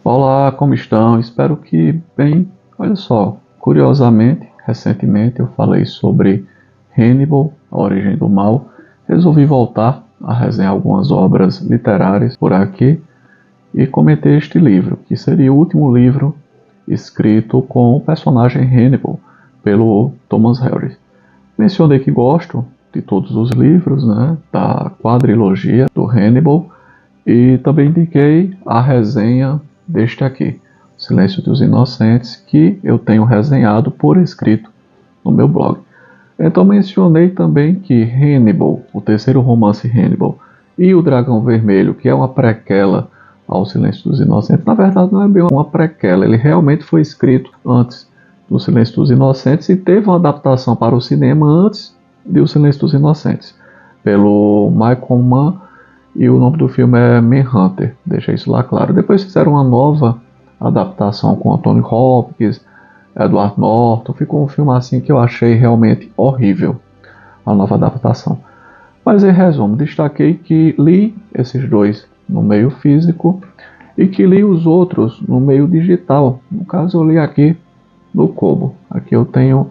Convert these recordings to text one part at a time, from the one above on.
Olá, como estão? Espero que bem. Olha só, curiosamente, recentemente eu falei sobre Hannibal, A Origem do Mal. Resolvi voltar a resenhar algumas obras literárias por aqui e comentei este livro, que seria o último livro escrito com o personagem Hannibal, pelo Thomas Harris. Mencionei que gosto de todos os livros, né, da quadrilogia do Hannibal, e também indiquei a resenha deste aqui, Silêncio dos Inocentes, que eu tenho resenhado por escrito no meu blog. Então mencionei também que Hannibal, o terceiro romance Hannibal, e o Dragão Vermelho, que é uma prequela ao Silêncio dos Inocentes, na verdade não é bem uma prequela, ele realmente foi escrito antes do Silêncio dos Inocentes e teve uma adaptação para o cinema antes de O Silêncio dos Inocentes, pelo Michael Mann, e o nome do filme é Manhunter, deixa isso lá claro. Depois fizeram uma nova adaptação com Anthony Hopkins, Edward Norton, ficou um filme assim que eu achei realmente horrível, a nova adaptação. Mas em resumo, destaquei que li esses dois no meio físico e que li os outros no meio digital. No caso eu li aqui no Kobo. Aqui eu tenho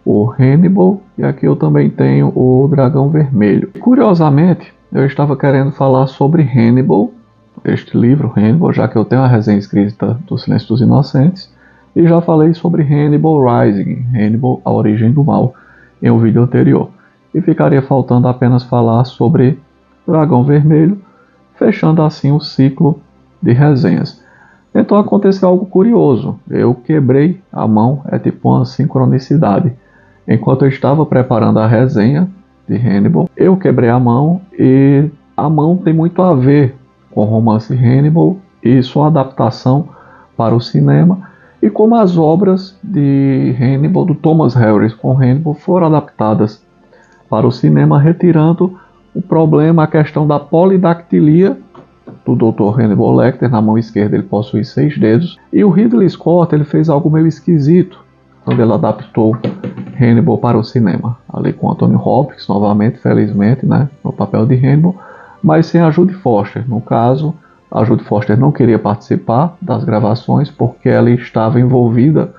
o Hannibal e aqui eu também tenho o Dragão Vermelho. Curiosamente, eu estava querendo falar sobre Hannibal, este livro Hannibal, já que eu tenho a resenha escrita do Silêncio dos Inocentes, e já falei sobre Hannibal Rising, Hannibal, A Origem do Mal, em um vídeo anterior. E ficaria faltando apenas falar sobre Dragão Vermelho, fechando assim o ciclo de resenhas. Então aconteceu algo curioso, eu quebrei a mão, é tipo uma sincronicidade. Enquanto eu estava preparando a resenha de Hannibal, eu quebrei a mão e a mão tem muito a ver com o romance Hannibal e sua adaptação para o cinema e como as obras de Hannibal, do Thomas Harris com Hannibal, foram adaptadas para o cinema, retirando o problema, a questão da polidactilia do Dr. Hannibal Lecter. Na mão esquerda ele possui 6 dedos, e o Ridley Scott ele fez algo meio esquisito quando ele adaptou Hannibal para o cinema, ali com Anthony Hopkins, novamente, felizmente, né, no papel de Hannibal, mas sem a Judy Foster. No caso, a Judy Foster não queria participar das gravações porque ela estava envolvida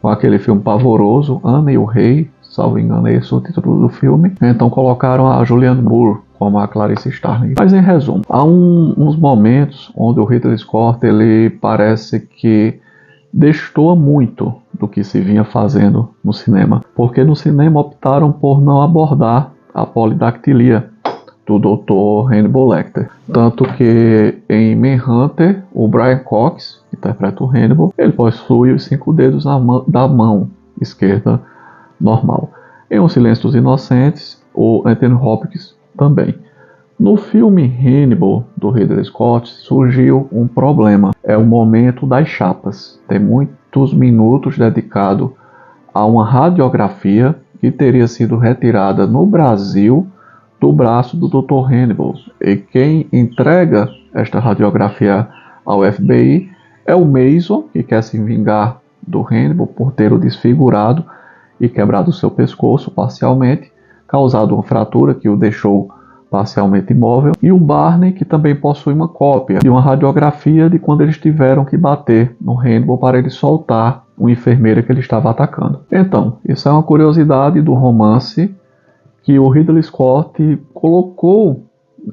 com aquele filme pavoroso, Ana e o Rei, salvo engano, esse é o título do filme. Então colocaram a Julianne Moore como a Clarice Starling. Mas em resumo, há uns momentos onde o Ridley Scott ele parece que destoa muito do que se vinha fazendo no cinema, porque no cinema optaram por não abordar a polidactilia do Dr. Hannibal Lecter. Tanto que em Manhunter, o Brian Cox, que interpreta o Hannibal, ele possui os 5 dedos da mão esquerda normal. Em O Silêncio dos Inocentes, o Anthony Hopkins também. No filme Hannibal, do Ridley Scott, surgiu um problema. É o momento das chapas. Tem muitos minutos dedicados a uma radiografia que teria sido retirada no Brasil do braço do Dr. Hannibal. E quem entrega esta radiografia ao FBI é o Mason, que quer se vingar do Hannibal por ter o desfigurado e quebrado seu pescoço parcialmente, causado uma fratura que o deixou parcialmente imóvel, e o Barney, que também possui uma cópia de uma radiografia de quando eles tiveram que bater no Hannibal para ele soltar uma enfermeira que ele estava atacando. Então, isso é uma curiosidade do romance que o Ridley Scott colocou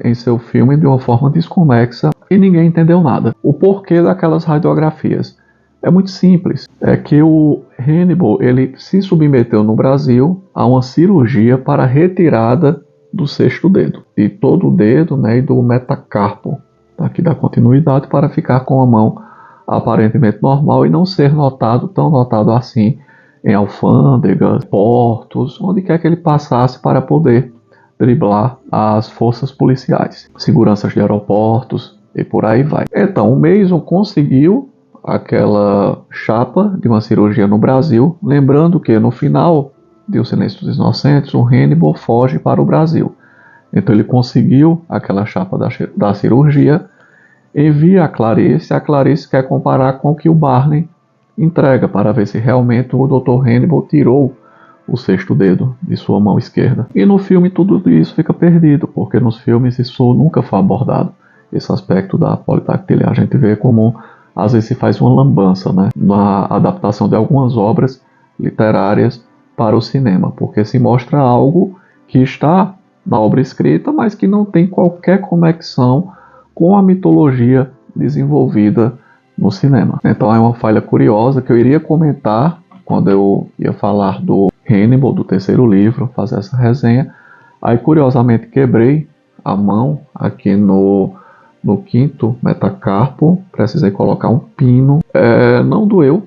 em seu filme de uma forma desconexa e ninguém entendeu nada. O porquê daquelas radiografias é muito simples, é que o Hannibal ele se submeteu no Brasil a uma cirurgia para retirada do 6º dedo, e todo o dedo, né, e do metacarpo, aqui da continuidade, para ficar com a mão aparentemente normal e não ser notado, tão notado assim, em alfândegas, portos, onde quer que ele passasse para poder driblar as forças policiais, seguranças de aeroportos e por aí vai. Então, o Mason conseguiu aquela chapa de uma cirurgia no Brasil, lembrando que no final de O Silêncio dos Inocentes, o Hannibal foge para o Brasil. Então ele conseguiu aquela chapa da cirurgia, envia a Clarice quer comparar com o que o Barney entrega, para ver se realmente o Dr. Hannibal tirou o 6º dedo de sua mão esquerda. E no filme tudo isso fica perdido, porque nos filmes isso nunca foi abordado. Esse aspecto da polidactilia a gente vê como às vezes se faz uma lambança, né, na adaptação de algumas obras literárias para o cinema, porque se mostra algo que está na obra escrita, mas que não tem qualquer conexão com a mitologia desenvolvida no cinema. Então é uma falha curiosa que eu iria comentar quando eu ia falar do Hannibal, do terceiro livro, fazer essa resenha. Aí curiosamente quebrei a mão aqui no quinto metacarpo, precisei colocar um pino. Não doeu,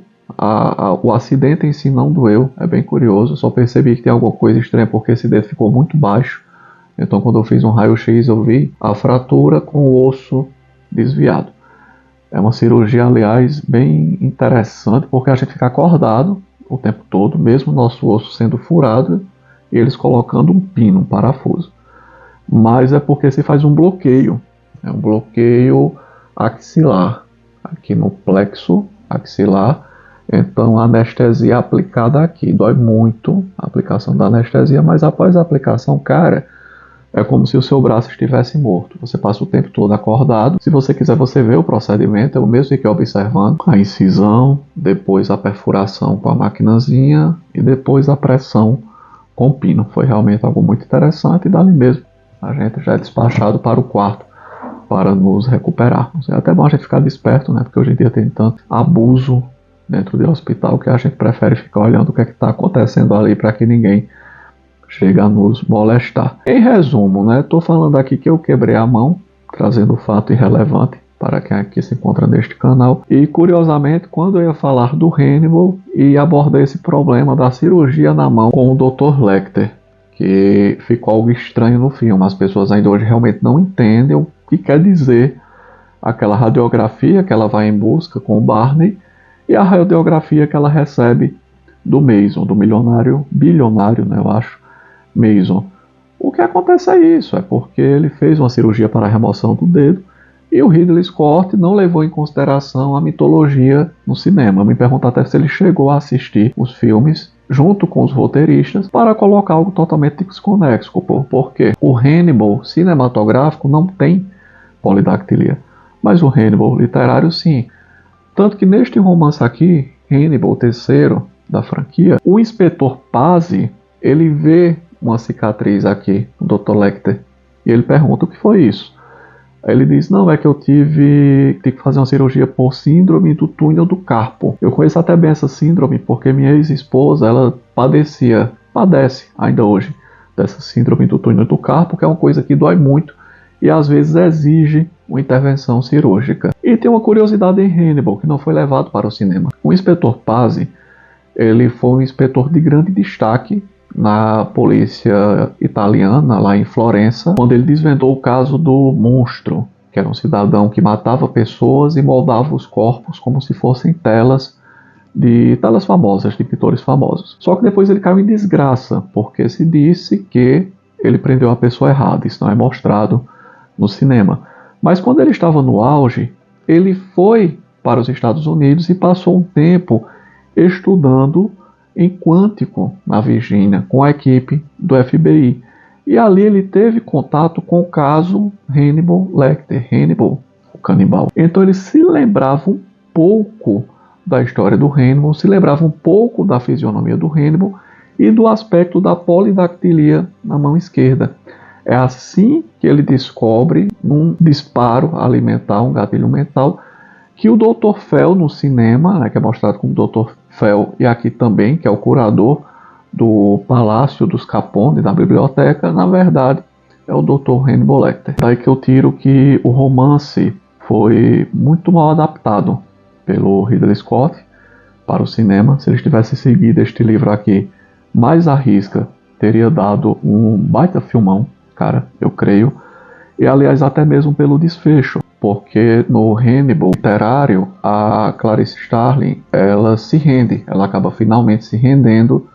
o acidente em si não doeu, é bem curioso, só percebi que tem alguma coisa estranha porque esse dedo ficou muito baixo. Então quando eu fiz um raio-x eu vi a fratura com o osso desviado. É uma cirurgia, aliás, bem interessante, porque a gente fica acordado o tempo todo, mesmo nosso osso sendo furado, e eles colocando um pino, um parafuso. Mas é porque se faz um bloqueio, é um bloqueio axilar, aqui no plexo axilar. Então a anestesia aplicada aqui, dói muito a aplicação da anestesia, mas após a aplicação, cara, é como se o seu braço estivesse morto. Você passa o tempo todo acordado. Se você quiser, você vê o procedimento. Eu mesmo fiquei observando a incisão, depois a perfuração com a maquinazinha e depois a pressão com o pino. Foi realmente algo muito interessante e dali mesmo a gente já é despachado para o quarto para nos recuperarmos. É até bom a gente ficar desperto, né? Porque hoje em dia tem tanto abuso dentro do hospital que a gente prefere ficar olhando o que é que está acontecendo ali para que ninguém chega a nos molestar. Em resumo, né, estou falando aqui que eu quebrei a mão, trazendo fato irrelevante para quem aqui se encontra neste canal. E curiosamente, quando eu ia falar do Hannibal e abordar esse problema da cirurgia na mão com o Dr. Lecter, que ficou algo estranho no filme. As pessoas ainda hoje realmente não entendem o que quer dizer aquela radiografia que ela vai em busca com o Barney e a radiografia que ela recebe do Mason, do bilionário, né, eu acho, Mason. O que acontece é isso, é porque ele fez uma cirurgia para a remoção do dedo e o Ridley Scott não levou em consideração a mitologia no cinema. Eu me pergunto até se ele chegou a assistir os filmes junto com os roteiristas para colocar algo totalmente desconexo, porque o Hannibal cinematográfico não tem polidactilia, mas o Hannibal literário sim. Tanto que neste romance aqui, Hannibal III da franquia, o inspetor Pazzi, ele vê uma cicatriz aqui no Dr. Lecter e ele pergunta o que foi isso. Aí ele diz, não, é que eu tive que fazer uma cirurgia por síndrome do túnel do carpo. Eu conheço até bem essa síndrome porque minha ex-esposa, ela padece ainda hoje dessa síndrome do túnel do carpo, que é uma coisa que dói muito e às vezes exige uma intervenção cirúrgica. E tem uma curiosidade em Hannibal que não foi levado para o cinema. O inspetor Pazzi, ele foi um inspetor de grande destaque na polícia italiana, lá em Florença, quando ele desvendou o caso do monstro, que era um cidadão que matava pessoas e moldava os corpos como se fossem telas famosas, de pintores famosos. Só que depois ele caiu em desgraça, porque se disse que ele prendeu a pessoa errada. Isso não é mostrado no cinema. Mas quando ele estava no auge, ele foi para os Estados Unidos e passou um tempo estudando em Quantico, na Virgínia, com a equipe do FBI. E ali ele teve contato com o caso Hannibal Lecter, Hannibal, o canibal. Então ele se lembrava um pouco da história do Hannibal, se lembrava um pouco da fisionomia do Hannibal e do aspecto da polidactilia na mão esquerda. É assim que ele descobre, num disparo alimentar, um gatilho mental, que o Dr. Fell no cinema, né, que é mostrado como Dr. Fell, e aqui também, que é o curador do Palácio dos Capone, da biblioteca, na verdade é o Dr. Hannibal Lecter. Daí que eu tiro que o romance foi muito mal adaptado pelo Ridley Scott para o cinema. Se eles tivessem seguido este livro aqui mais à risca, teria dado um baita filmão, cara, eu creio. E aliás, até mesmo pelo desfecho, porque no Hannibal literário, a Clarice Starling, ela se rende, ela acaba finalmente se rendendo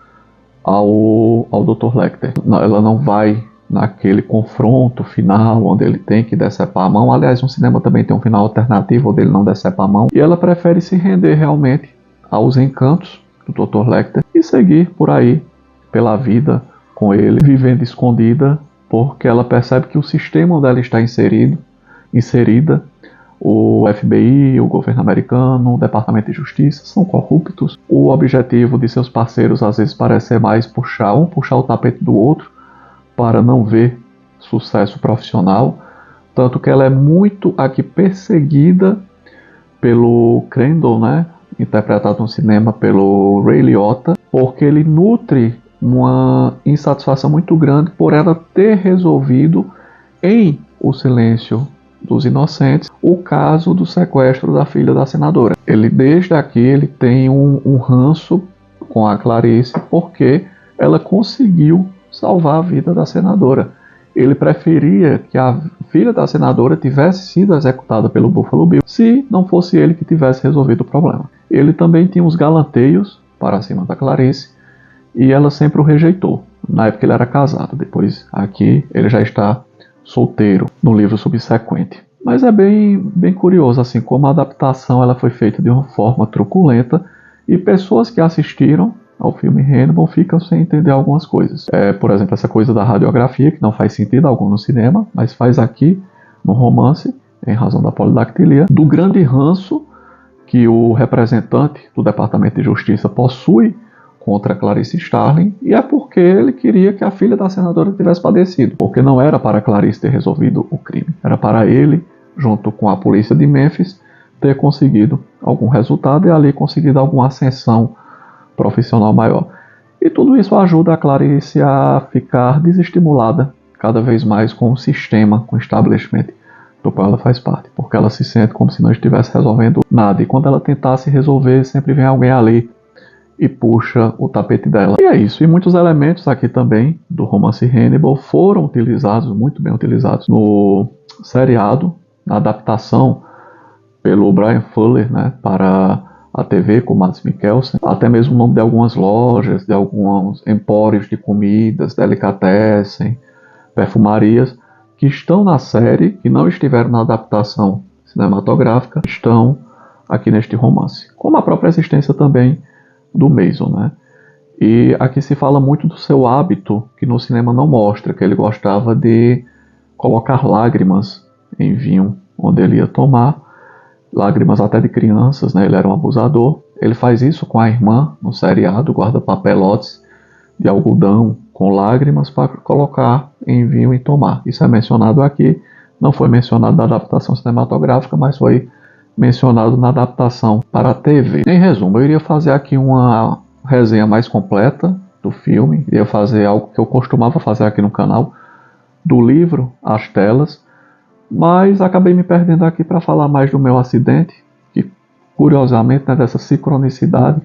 ao Dr. Lecter. Ela não vai naquele confronto final, onde ele tem que decepar a mão. Aliás, no cinema também tem um final alternativo, onde ele não decepa a mão. E ela prefere se render realmente aos encantos do Dr. Lecter e seguir por aí, pela vida, com ele, vivendo escondida, porque ela percebe que o sistema onde ela está inserida O FBI, o governo americano, o Departamento de Justiça são corruptos. O objetivo de seus parceiros às vezes parece ser mais puxar o tapete do outro para não ver sucesso profissional. Tanto que ela é muito aqui perseguida pelo Crandall, né? Interpretado no cinema pelo Ray Liotta, porque ele nutre uma insatisfação muito grande por ela ter resolvido em O Silêncio dos Inocentes o caso do sequestro da filha da senadora. Ele desde aqui ele tem um ranço com a Clarice porque ela conseguiu salvar a vida da senadora. Ele preferia que a filha da senadora tivesse sido executada pelo Buffalo Bill se não fosse ele que tivesse resolvido o problema. Ele também tinha uns galanteios para cima da Clarice e ela sempre o rejeitou. Na época ele era casado, depois aqui ele já está solteiro no livro subsequente. Mas é bem curioso assim como a adaptação ela foi feita de uma forma truculenta e pessoas que assistiram ao filme Hannibal ficam sem entender algumas coisas. Por exemplo, essa coisa da radiografia, que não faz sentido algum no cinema, mas faz aqui no romance, em razão da polidactilia, do grande ranço que o representante do Departamento de Justiça possui contra Clarice Starling, e é porque ele queria que a filha da senadora tivesse padecido, porque não era para Clarice ter resolvido o crime, era para ele, junto com a polícia de Memphis, ter conseguido algum resultado e ali conseguido alguma ascensão profissional maior. E tudo isso ajuda a Clarice a ficar desestimulada cada vez mais com o sistema, com o establishment do qual ela faz parte, porque ela se sente como se não estivesse resolvendo nada, e quando ela tentasse resolver, sempre vem alguém ali e puxa o tapete dela. E é isso, e muitos elementos aqui também do romance Hannibal foram utilizados, muito bem utilizados, no seriado, na adaptação pelo Brian Fuller, né, para a TV com Mads Mikkelsen, até mesmo o nome de algumas lojas, de alguns empórios de comidas, delicatessen, perfumarias, que estão na série, que não estiveram na adaptação cinematográfica, estão aqui neste romance. Como a própria existência também do Mason, né? E aqui se fala muito do seu hábito, que no cinema não mostra, que ele gostava de colocar lágrimas em vinho onde ele ia tomar, lágrimas até de crianças, né? Ele era um abusador. Ele faz isso com a irmã no seriado, guarda papelotes de algodão com lágrimas para colocar em vinho e tomar. Isso é mencionado aqui, não foi mencionado na adaptação cinematográfica, mas foi mencionado na adaptação para a TV. Em resumo, eu iria fazer aqui uma resenha mais completa do filme, iria fazer algo que eu costumava fazer aqui no canal, do livro às telas, mas acabei me perdendo aqui para falar mais do meu acidente, que curiosamente, né, dessa sincronicidade,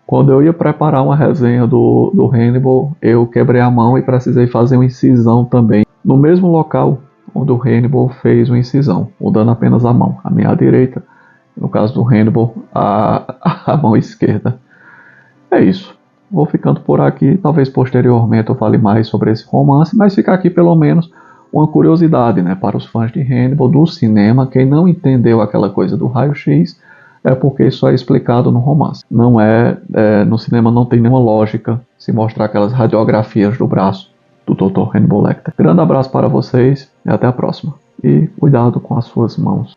quando eu ia preparar uma resenha do Hannibal, eu quebrei a mão e precisei fazer uma incisão também, no mesmo local onde o Hannibal fez uma incisão, mudando apenas a mão, a minha direita, no caso do Hannibal, a mão esquerda. É isso, vou ficando por aqui, talvez posteriormente eu fale mais sobre esse romance, mas fica aqui pelo menos uma curiosidade, né, para os fãs de Hannibal do cinema. Quem não entendeu aquela coisa do raio-x é porque isso é explicado no romance. Não no cinema não tem nenhuma lógica se mostrar aquelas radiografias do braço do Dr. Hannibal Lecter. Grande abraço para vocês e até a próxima. E cuidado com as suas mãos.